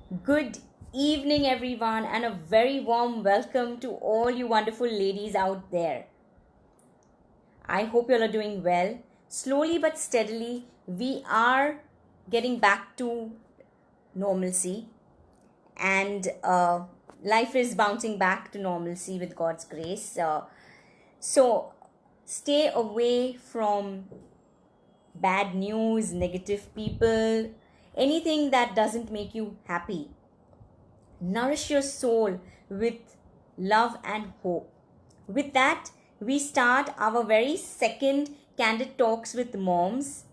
Good evening, everyone, and a very warm welcome to all you wonderful ladies out there. I hope you all are doing well. Slowly but steadily, we are getting back to normalcy, and life is bouncing back to normalcy with God's grace. So, stay away from bad news, negative people, anything that doesn't make you happy. Nourish your soul with love and hope. With that, we start our very second Candid Talks with Moms.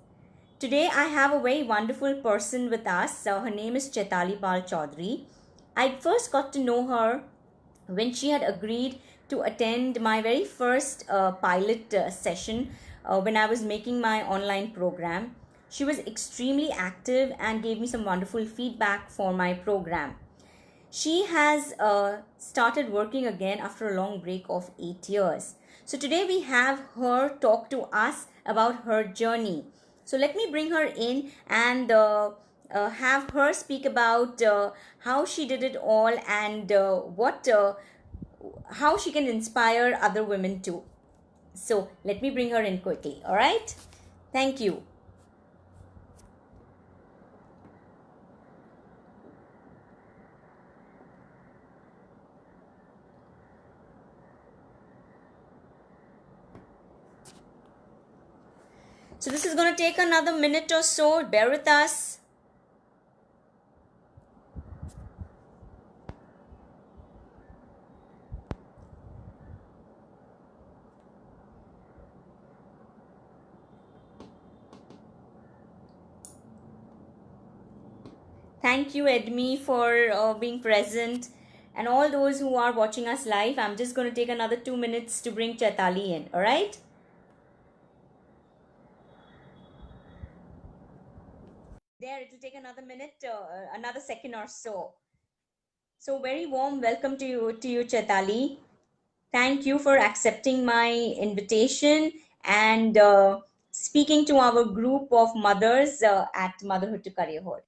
Today, I have a very wonderful person with us. Her name is Chaitali Pal Chaudhary. I first got to know her when she had agreed to attend my very first pilot session when I was making my online program. She was extremely active and gave me some wonderful feedback for my program. She has started working again after a long break of 8 years. So today we have her talk to us about her journey. So let me bring her in and have her speak about how she did it all and what how she can inspire other women too. So let me bring her in quickly. All right. Thank you. So this is going to take another minute or so. Bear with us. Thank you, Edmi, for being present. And all those who are watching us live, I'm just going to take another 2 minutes to bring Chaitali in. All right? There, it will take another minute, another second or so. So, very warm welcome to you, Chaitali. Thank you for accepting my invitation and speaking to our group of mothers at Motherhood to Careerhood.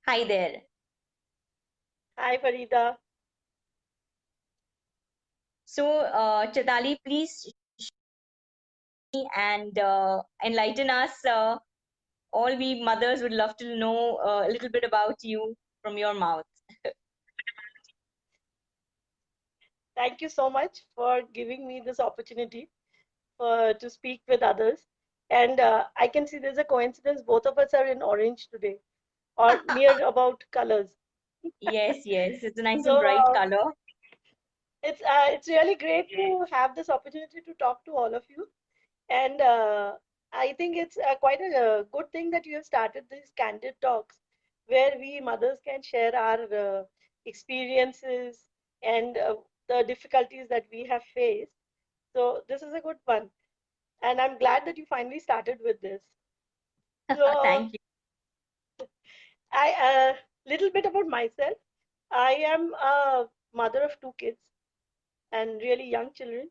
Hi there. Hi, Farida. So, Chaitali, please and enlighten us. All we mothers would love to know a little bit about you from your mouth. Thank you so much for giving me this opportunity to speak with others. And I can see there's a coincidence. Both of us are in orange today, or near about colors. Yes, yes, it's a nice and So bright color. it's really great to have this opportunity to talk to all of you. And I think it's quite a good thing that you have started these candid talks, where we mothers can share our experiences and the difficulties that we have faced. So this is a good one, and I'm glad that you finally started with this. So Thank you. I little bit about myself. I am a mother of two kids and really young children,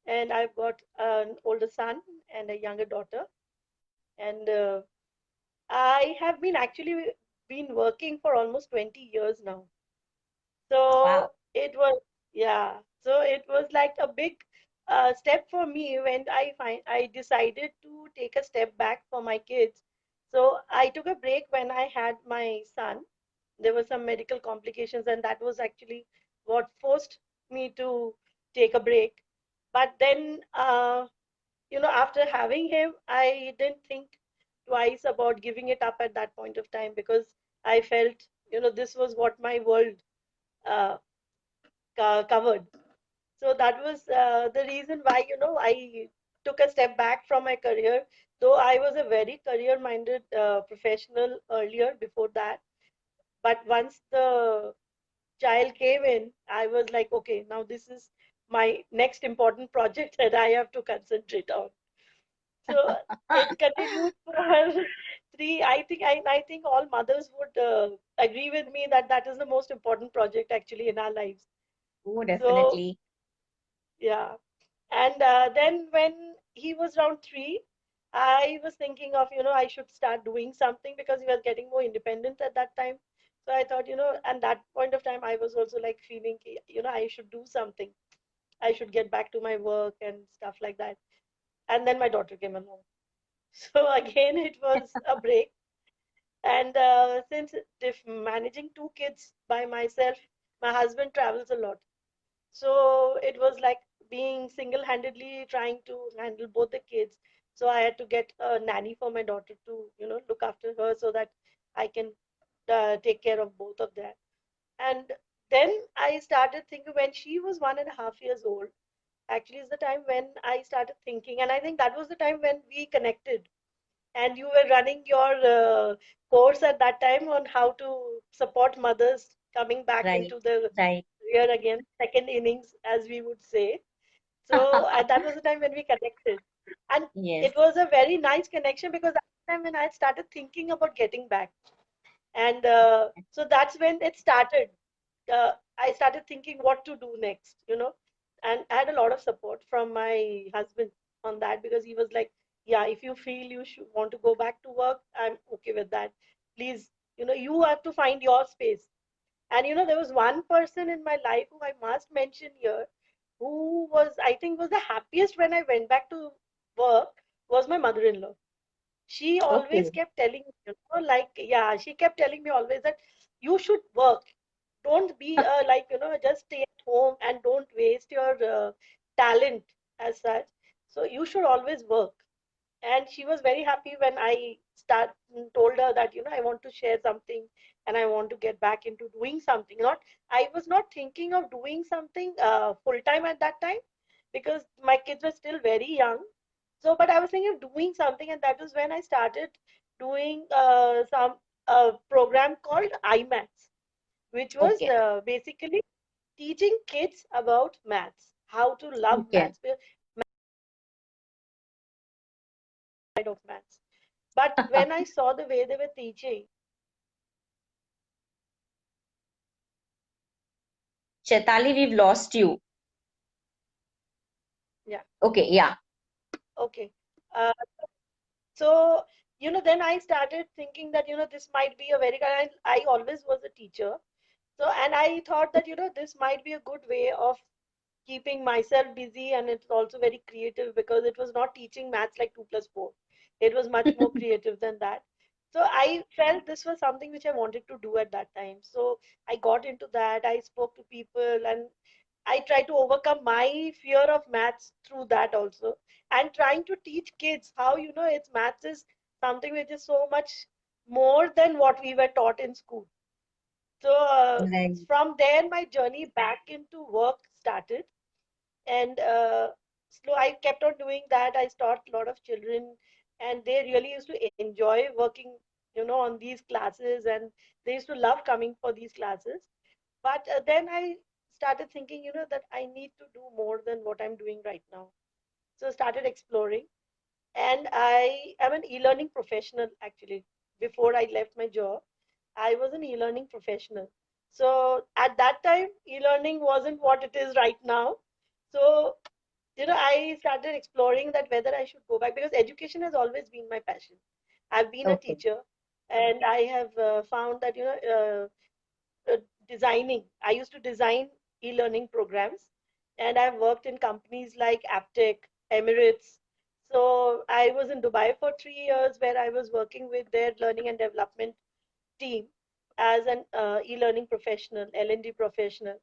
and I've got an older son and a younger daughter. And I have been actually been working for almost 20 years now. Wow. So it was, yeah. So it was like a big step for me when I decided to take a step back for my kids. So I took a break when I had my son. There were some medical complications, and that was actually what forced me to take a break. But then, after having him, I didn't think twice about giving it up at that point of time, because I felt, this was what my world uh, covered. So that was the reason why, I took a step back from my career, though I was a very career minded professional earlier before that. But once the child came in, I was like, okay, now this is my next important project that I have to concentrate on. So it continued for three. I think all mothers would agree with me that that is the most important project actually in our lives. Oh, So definitely. yeah, and then when he was around 3, I was thinking of, I should start doing something because we was getting more independent at that time. So I thought, and that point of time, I was also like feeling, I should do something. I should get back to my work and stuff like that. And then my daughter came along. So again, it was a break. And since if managing two kids by myself, my husband travels a lot. So it was like being single-handedly trying to handle both the kids. So I had to get a nanny for my daughter to, look after her so that I can take care of both of them. And then I started thinking when she was 1.5 years old, actually is the time when I started thinking, and I think that was the time when we connected and you were running your course at that time on how to support mothers coming back Right, into the right. rear again, second innings, as we would say. So that was the time when we connected. And Yes. it was a very nice connection because that time when I started thinking about getting back. And so that's when it started. I started thinking what to do next, and I had a lot of support from my husband on that because he was like, yeah, if you feel you should want to go back to work, I'm okay with that. Please, you have to find your space. And there was one person in my life who I must mention here, who was, I think, was the happiest when I went back to work, was my mother-in-law. She always Okay. kept telling me, like, yeah, she kept telling me always that you should work. Don't be like, just stay at home and don't waste your talent as such. So you should always work. And she was very happy when I told her that I want to share something and I want to get back into doing something. Not I was not thinking of doing something full time at that time because my kids were still very young. So but I was thinking of doing something, and that was when I started doing some program called iMaths, which was Okay. basically teaching kids about maths, how to love Okay. maths, side of maths. But when I saw the way they were teaching, Chaitali, we've lost you. yeah, Okay, yeah. okay. Uh, so, then I started thinking that, this might be a very kind, I always was a teacher. So, and I thought that, this might be a good way of keeping myself busy, and it's also very creative because it was not teaching maths like 2 plus 4. It was much more creative than that. So I felt this was something which I wanted to do at that time. So I got into that. I spoke to people and I try to overcome my fear of maths through that also, and trying to teach kids how it's maths is something which is so much more than what we were taught in school. So Right. from there, my journey back into work started, and so I kept on doing that. I taught a lot of children, and they really used to enjoy working, on these classes, and they used to love coming for these classes. But then I started thinking, that I need to do more than what I'm doing right now. So started exploring, and I am an e-learning professional actually. Before I left my job, I was an e-learning professional. So at that time, e-learning wasn't what it is right now. So I started exploring that whether I should go back because education has always been my passion. I've been a Okay. teacher, and I have found that designing. I used to design e-learning programs, and I've worked in companies like Aptech, Emirates. So I was in Dubai for 3 years, where I was working with their learning and development team as an e-learning professional, L&D professional.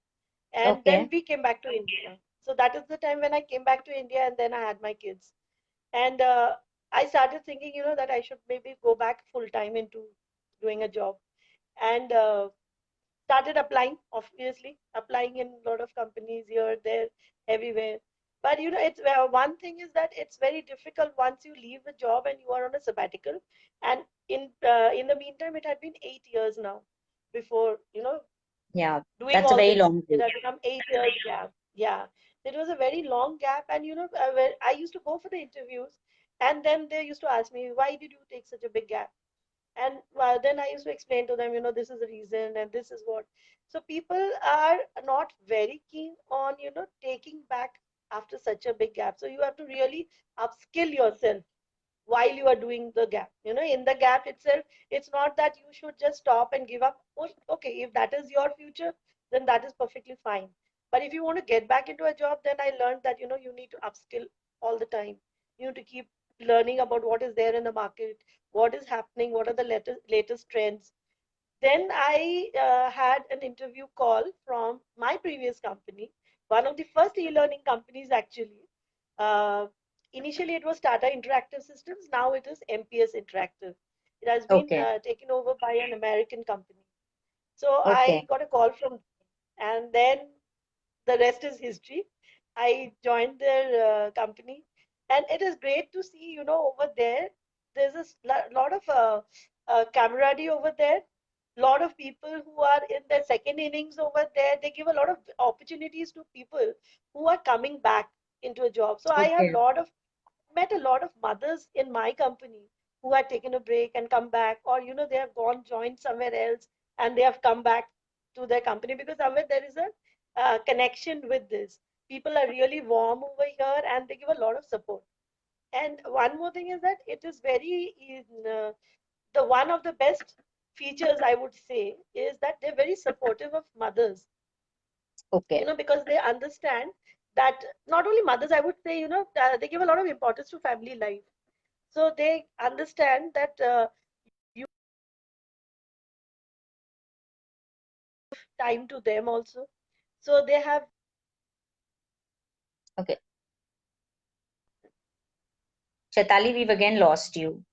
And then Okay. we came back to India. So that is the time when I came back to India, and then I had my kids. And I started thinking, that I should maybe go back full time into doing a job. And started applying, obviously, applying in a lot of companies here, there, everywhere. But it's one thing is that it's very difficult once you leave the job and you are on a sabbatical. And in the meantime, it had been 8 years now before Yeah. doing That's a all very this. long It break. had become 8 years gap. Yeah, it was a very long gap, and where I used to go for the interviews, and then they used to ask me, "Why did you take such a big gap?" And then I used to explain to them, this is the reason, and this is what. So people are not very keen on taking back after such a big gap. So you have to really upskill yourself while you are doing the gap. In the gap itself, it's not that you should just stop and give up. Okay, if that is your future, then that is perfectly fine. But if you want to get back into a job, then I learned that you need to upskill all the time. You need to keep learning about what is there in the market, what is happening, what are the latest trends. Then I had an interview call from my previous company, one of the first e-learning companies actually. Uh, Initially, it was Tata Interactive Systems. Now it is MPS Interactive. It has been Okay. taken over by an American company. So Okay. I got a call from, and then the rest is history. I joined their company, and it is great to see, over there. There's a lot of camaraderie over there. Lot of people who are in their second innings over there. They give a lot of opportunities to people who are coming back into a job. So I have Okay. met a lot of mothers in my company who had taken a break and come back, or they have gone joined somewhere else and they have come back to their company, because somewhere there is a connection with this. People are really warm over here and they give a lot of support. And one more thing is that it is very the one of the best features, I would say, is that they're very supportive of mothers, Okay. because they understand that not only mothers, I would say, they give a lot of importance to family life. So they understand that you time to them also. So they have, Okay. Chetali, we've again lost you.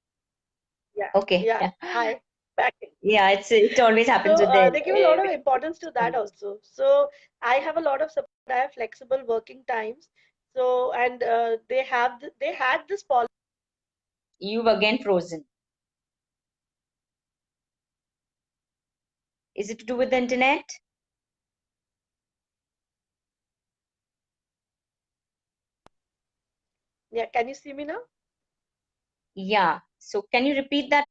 yeah, Okay. yeah, hi, back. Yeah, it always happens So with the they give a lot of importance to that also. So I have a lot of support. I have flexible working times. So, and they had this policy. you've again frozen. Is it to do with the internet? Yeah, can you see me now? Yeah. So can you repeat that?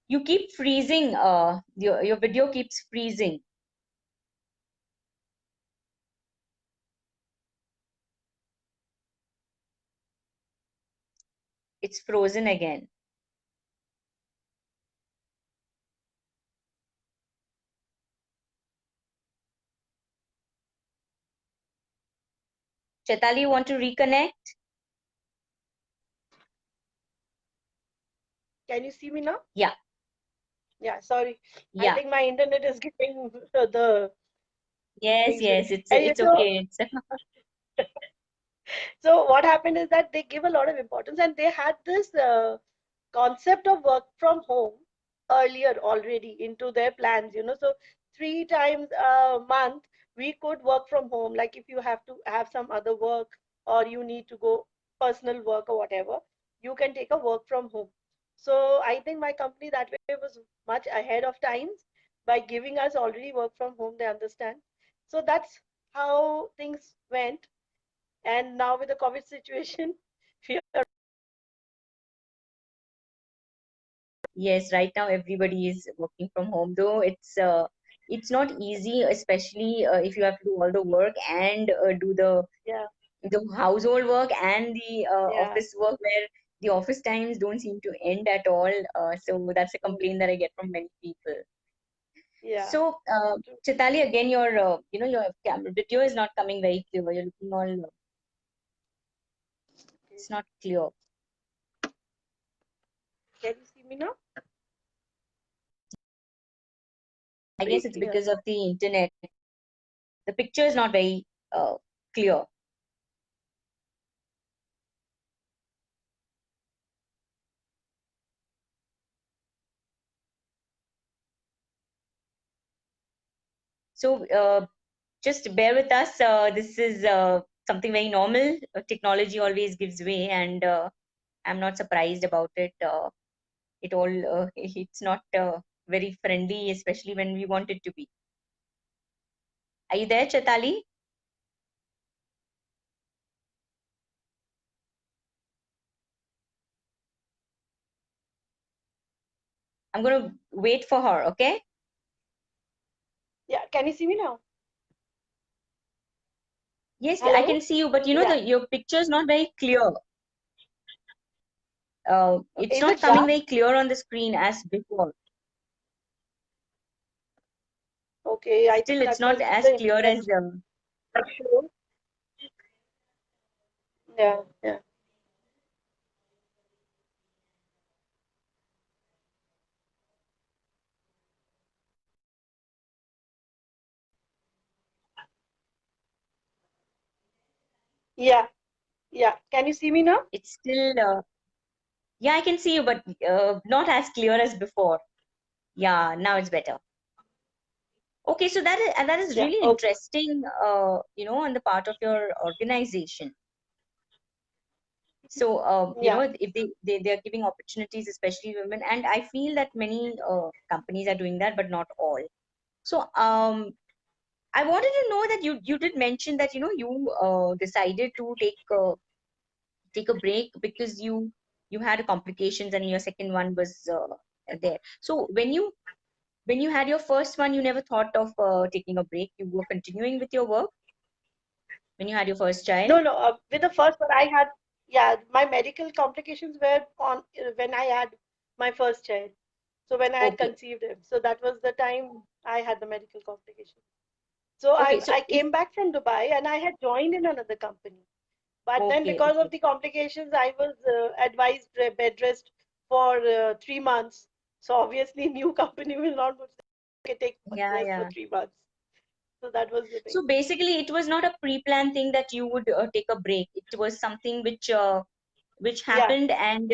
You keep freezing. Your video keeps freezing. It's frozen again. Chetali, you want to reconnect? Can you see me now? Yeah. Yeah, sorry. I Yeah. think my internet is giving the Yes, things with it. yes. It's Anyway, it's okay. It's so what happened is that they give a lot of importance, and they had this concept of work from home earlier already into their plans. So 3 times a month we could work from home. Like if you have to have some other work, or you need to go personal work or whatever, you can take a work from home. So I think my company that way was much ahead of times by giving us already work from home. They understand. So that's how things went. And now with the COVID situation, we are, yes, right now everybody is working from home, though it's not easy, especially if you have to do all the work and do yeah, the household work and the yeah, office work, where the office times don't seem to end at all. So that's a mm, complaint that I get from many people. yeah. So, True. Chitali, again, your camera video is not coming very clear. You're looking all, Okay. it's not clear. Can you see me now? I Pretty guess it's clear. because of the internet. The picture is not very clear. So, just bear with us. This is something very normal. Technology always gives way, and I'm not surprised about it. It all it's not very friendly, especially when we want it to be. Are you there, Chetali? I'm gonna wait for her. Okay. Yeah, can you see me now? Yes, I Hello? can see you, but Yeah. your picture is not very clear. It's Is not it coming dark? very clear on the screen as before. Okay, I think Still, it's that not must be as the clear internet as issue. Yeah, yeah. Yeah, yeah. Can you see me now? it's still yeah, I can see you, but not as clear as before. Yeah, now it's better. Okay, so that is Yeah, really okay. interesting, on the part of your organization. So, Yeah, if they're giving opportunities, especially women, and I feel that many companies are doing that, but not all. So, I wanted to know that you did mention that you decided to take a break because you had complications and your second one was there. So when you had your first one, you never thought of taking a break. You were continuing with your work when you had your first child. no, no. With the first one, I had, yeah, my medical complications were on when I had my first child. So when I had Okay, conceived him, so that was the time I had the medical complications. So okay. I So if came back from Dubai and I had joined in another company. But then okay, because of okay, the complications, I was advised bed rest for 3 months. So obviously, new company will not would say, okay, take bed yeah, rest for yeah. 3 months. So that was the thing. So basically, it was not a pre-planned thing that you would take a break. It was something which Yeah. happened, and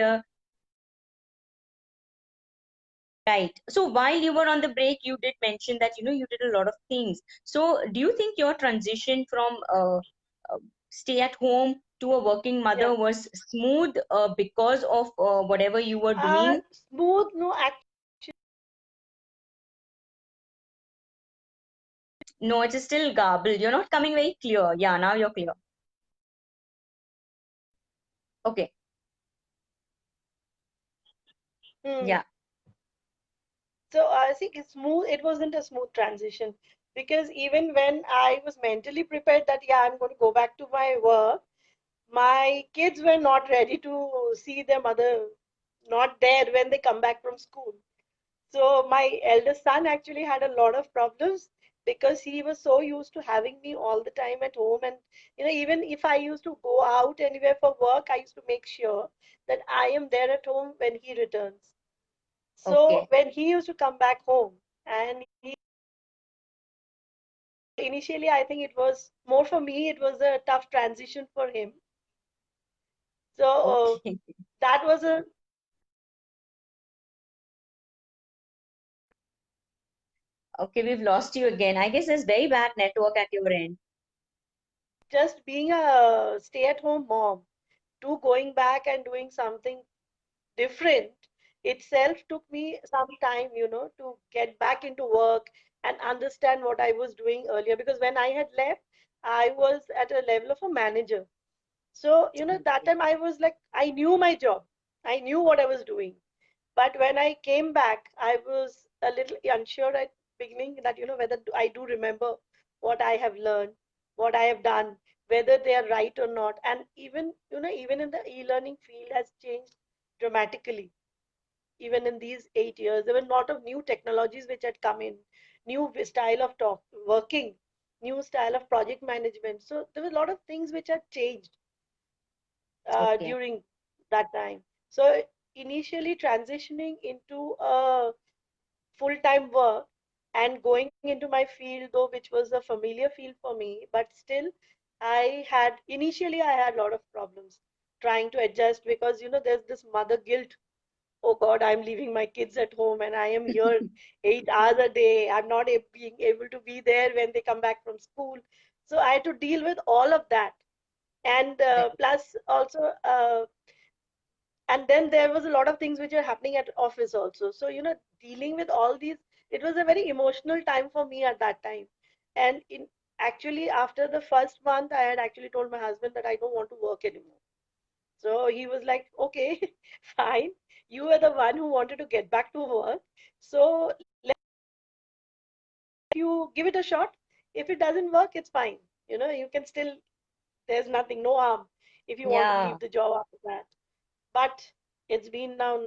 right. So while you were on the break, you did mention that you did a lot of things. So do you think your transition from stay at home to a working Yeah. mother was smooth because of whatever you were doing? Smooth, no, No, it's still garbled. You're not coming very clear. Yeah, now you're clear. Okay. hmm. Yeah. So I think it's smooth. It wasn't a smooth transition because even when I was mentally prepared that, yeah, I'm going to go back to my work, my kids were not ready to see their mother not there when they come back from school. So my eldest son actually had a lot of problems because he was so used to having me all the time at home. And even if I used to go out anywhere for work, I used to make sure that I am there at home when he returns. So Okay. when he used to come back home, and initially I think it was more for me, it was a tough transition for him. So Okay. that was a Okay, we've lost you again. I guess there's very bad network at your end. just being a stay-at-home mom to going back and doing something different itself took me some time, to get back into work and understand what I was doing earlier. Because when I had left, I was at a level of a manager. So, that Okay. time I was like, I knew my job, I knew what I was doing. But when I came back, I was a little unsure at beginning that, whether I do remember what I have learned, what I have done, whether they are right or not. And even, even in the e-learning field has changed dramatically. Even in these 8 years, there were a lot of new technologies which had come in, new style of talk, working, new style of project management. So there were a lot of things which had changed Okay. during that time. So initially transitioning into a full-time work and going into my field, though, which was a familiar field for me, but still, initially I had a lot of problems trying to adjust because there's this mother guilt. Oh God, I'm leaving my kids at home and I am here 8 hours a day. I'm not being able to be there when they come back from school. So I had to deal with all of that, and Right. plus also and then there was a lot of things which are happening at office also. So dealing with all these, it was a very emotional time for me at that time. And in actually after the first month, I had actually told my husband that I don't want to work anymore. So he was like, okay, fine, you were the one who wanted to get back to work, so let you give it a shot. If it doesn't work, it's fine, you can still There's nothing, no harm if you want to Yeah. leave the job after that. But it's been now.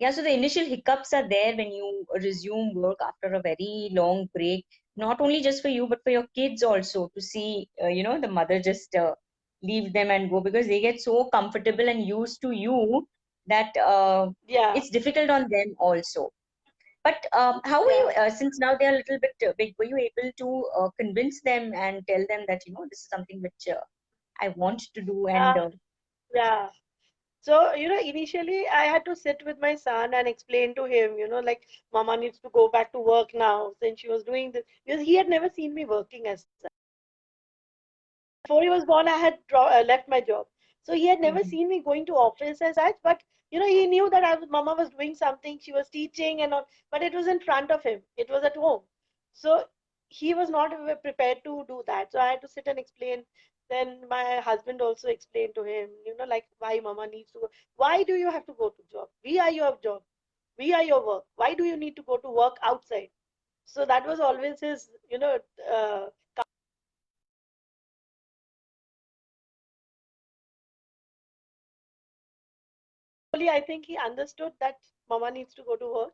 Yeah, so the initial hiccups are there when you resume work after a very long break, not only just for you, but for your kids also to see, the mother just leave them and go because they get so comfortable and used to you that Yeah, it's difficult on them also. But how were you, yeah. since now they're a little bit big, were you able to convince them and tell them that, this is something which I want to do and Uh, yeah. So, initially I had to sit with my son and explain to him, like Mama needs to go back to work now since she was doing this because he had never seen me working as such. Before he was born, I had left my job. So he had never Mhm. seen me going to office as such, but he knew that Mama was doing something, she was teaching and all, but it was in front of him. It was at home. So he was not prepared to do that. So I had to sit and explain. Then my husband also explained to him, like why Mama needs to go. Why do you have to go to job? We are your job. We are your work. Why do you need to go to work outside? So that was always his, uh, slowly I think he understood that Mama needs to go to work.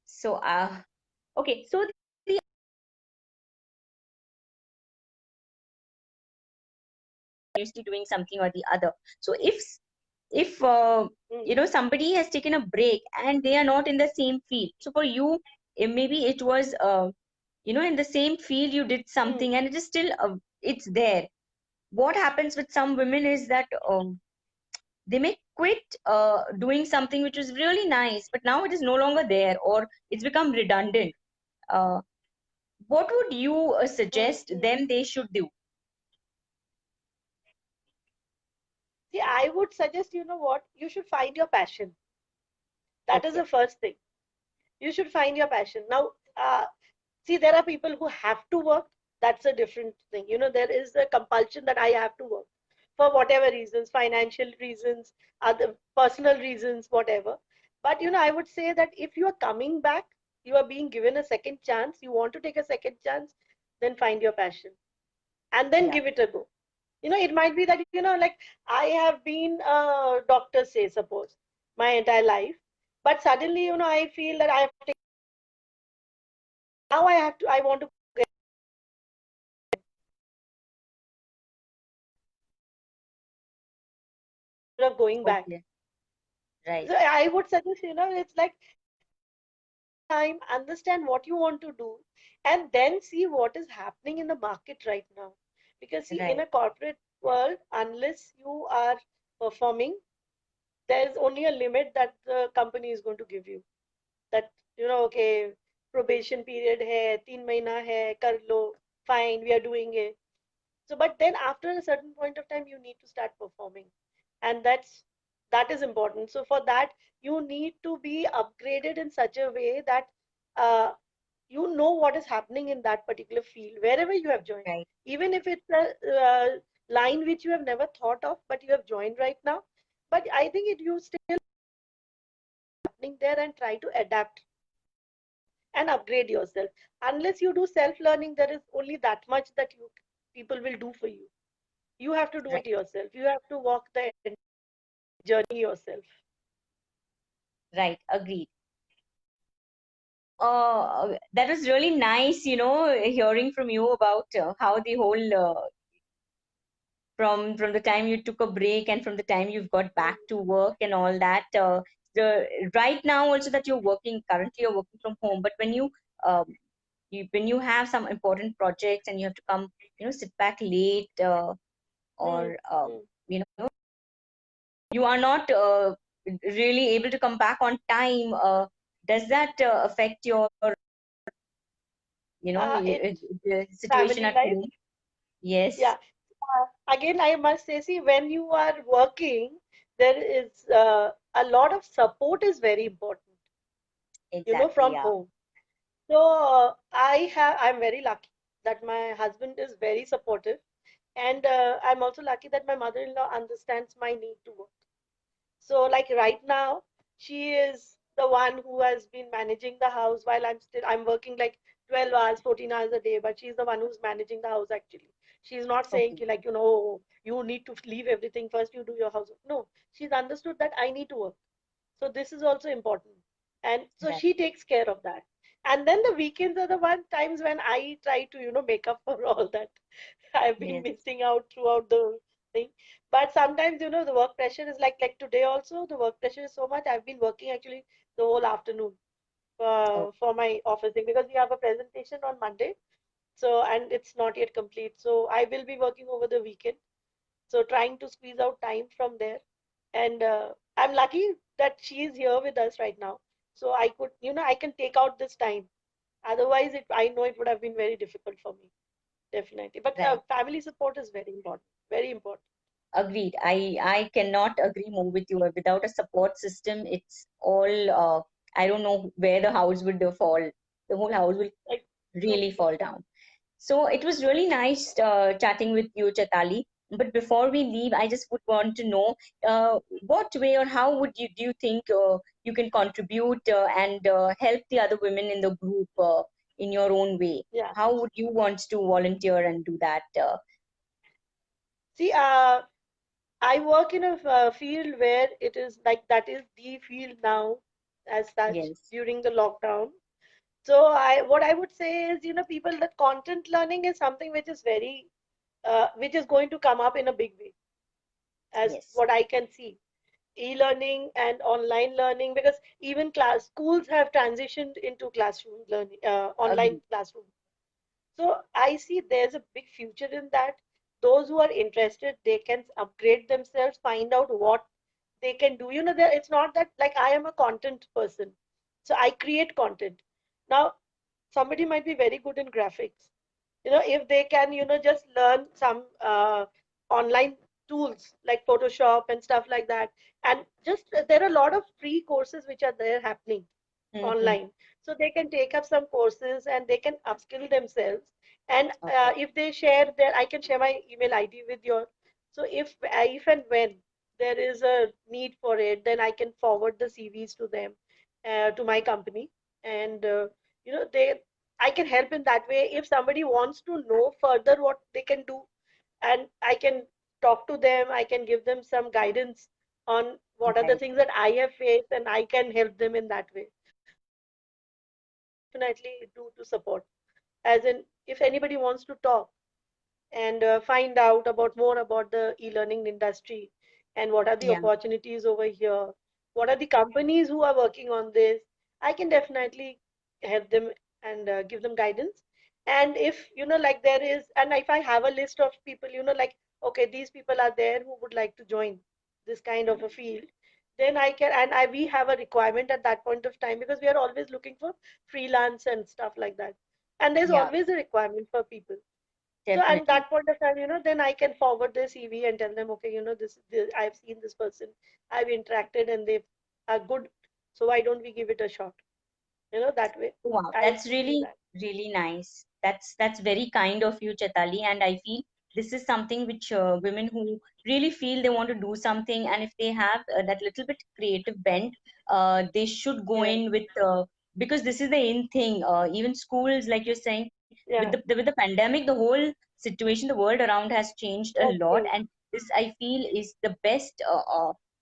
So, okay, so the continuously doing something or the other. So if Mm, somebody has taken a break and they are not in the same field, so for you, maybe it was in the same field you did mm, something and it is still it's there. What happens with some women is that they may quit doing something which was really nice, but now it is no longer there or it's become redundant. Uh, what would you suggest mm. them they should do? See, I would suggest, what? You should find your passion. That is Okay. the first thing. You should find your passion. Now, see, there are people who have to work. That's a different thing. There is a compulsion that I have to work for whatever reasons, financial reasons, other personal reasons, whatever. But, I would say that if you are coming back, you are being given a second chance, you want to take a second chance, then find your passion and then Yeah. give it a go. It might be that, like I have been a doctor, say, suppose, my entire life, but suddenly, I feel that I have to, now I want to get rid of going back. Okay. Right. So I would suggest, it's like time, understand what you want to do, and then see what is happening in the market right now. Because see, in Right. a corporate world, unless you are performing, there is only a limit that the company is going to give you. That okay, probation period hai, 3 mahina hai, kar lo, fine, we are doing it. So, but then after a certain point of time, you need to start performing, and that is important. So for that, you need to be upgraded in such a way that uh, you know what is happening in that particular field wherever you have joined, Right. even if it's a line which you have never thought of, but you have joined right now. But I think you still happening there and try to adapt and upgrade yourself. Unless you do self learning, there is only that much that you people will do for you. You have to do Right. it yourself. You have to walk the journey yourself. Right. Agreed. That was really nice, hearing from you about how the whole from the time you took a break and from the time you've got back to work and all that. The right now also that you're working currently, you're working from home, but um, when you have some important projects and you have to come, sit back late Hmm. or Hmm. you are not really able to come back on time. Does that affect your It the situation family at life. home? Yes. Yeah. Again, I must say, see, when you are working, there is a lot of support is very important, Exactly. from Yeah. home. So I'm very lucky that my husband is very supportive, and I'm also lucky that my mother-in-law understands my need to work. So, like right now, she is the one who has been managing the house while I'm working like 12 hours, 14 hours a day, but she's the one who's managing the house actually. She's not saying Okay. ki, like, "Oh, you need to leave everything first, you do your house." No, she's understood that I need to work. So this is also important. And so Right. she takes care of that. And then the weekends are the one times when I try to, make up for all that I've been Yes. missing out throughout the thing. But sometimes, the work pressure is like today also, the work pressure is so much. I've been working actually the whole afternoon Oh, for my office thing because we have a presentation on Monday. So, and it's not yet complete. So I will be working over the weekend. So trying to squeeze out time from there. And I'm lucky that she is here with us right now. So I could, I can take out this time. Otherwise, I know it would have been very difficult for me, definitely. But right. family support is very important, very important. Agreed. I cannot agree more with you. Without a support system, it's all I don't know where the house would fall. The whole house will Like, true. really fall down. So it was really nice chatting with you, Chetali. But before we leave, I just would want to know what way or how would you do you think you can contribute and help the other women in the group in your own way? Yeah. How would you want to volunteer and do that? See, I work in a field where it is like that is the field now as such Yes, during the lockdown. So what I would say is, people that content learning is something which is very, which is going to come up in a big way, as yes, what I can see. E-learning and online learning, because even schools have transitioned into classroom learning, online agree. classroom. So I see there's a big future in that. Those who are interested, they can upgrade themselves, find out what they can do. It's not that like I am a content person, so I create content. Now, somebody might be very good in graphics. If they can, just learn some online tools like Photoshop and stuff like that, and just there are a lot of free courses which are there happening Hmm. online, so they can take up some courses and they can upskill themselves. And Okay. if they share their, I can share my email ID with your. So if and when there is a need for it, then I can forward the CVs to them, to my company. And they I can help in that way. If somebody wants to know further what they can do, and I can talk to them, I can give them some guidance on what are the Right. things that I have faced, and I can help them in that way. So that is something I can definitely do to support. As in, if anybody wants to talk and find out about more about the e-learning industry and what are the Yeah. opportunities over here, what are the companies who are working on this, I can definitely help them and give them guidance. And if like there is, and if I have a list of people, like, okay, these people are there who would like to join this kind of a field, then I can, and we have a requirement at that point of time, because we are always looking for freelance and stuff like that, and there's Yeah. always a requirement for people. So at Definitely. that point of time, then I can forward their CV and tell them, okay, this I've seen this person, I've interacted, and they are good. So why don't we give it a shot? That way. Wow, I that's do really, that. really nice. That's very kind of you, Chetali. And I feel this is something which women who really feel they want to do something, and if they have that little bit creative bent, they should go Yeah, in with because this is the in thing. Even schools, like you're saying, yeah, with the pandemic, the whole situation, the world around has changed a that's lot, true. and this I feel is the best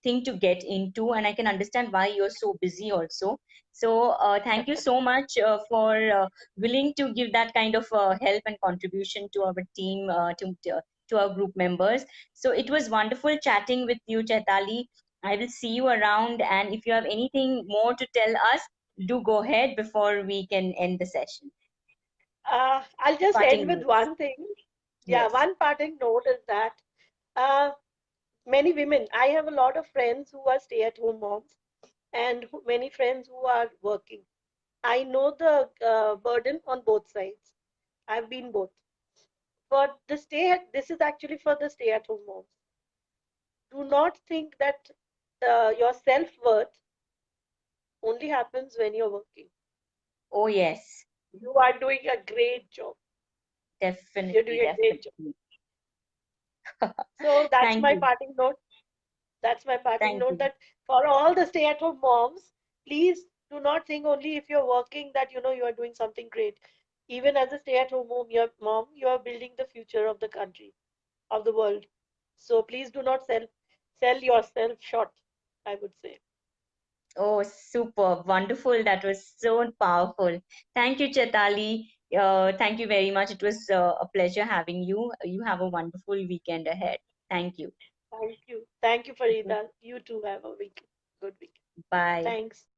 thing to get into. And I can understand why you're so busy also. So thank you so much for willing to give that kind of help and contribution to our team, to our group members. So it was wonderful chatting with you, Chaitali. I will see you around, and if you have anything more to tell us, do go ahead before we can end the session. I'll just end Parting with notes. one thing. Yeah, Yes. one parting note is that uh, many women, I have a lot of friends who are stay-at-home moms, and many friends who are working. I know the burden on both sides. I've been both. For this is actually for the stay-at-home moms. Do not think that. your self-worth only happens when you're working. Oh, yes. You are doing a great job. You're Definitely, doing a great job. definitely. So that's Thank my you. parting note. That's my parting Thank note, you. that for all the stay-at-home moms, please do not think only if you're working that you are doing something great. Even as a stay-at-home mom, you are building the future of the country, of the world. So please do not sell yourself short, I would say. Oh, super. Wonderful. That was so powerful. Thank you, Chetali. Thank you very much. It was a pleasure having you. You have a wonderful weekend ahead. Thank you. Thank you. Thank you, Farida. You too have a good week. Bye. Thanks.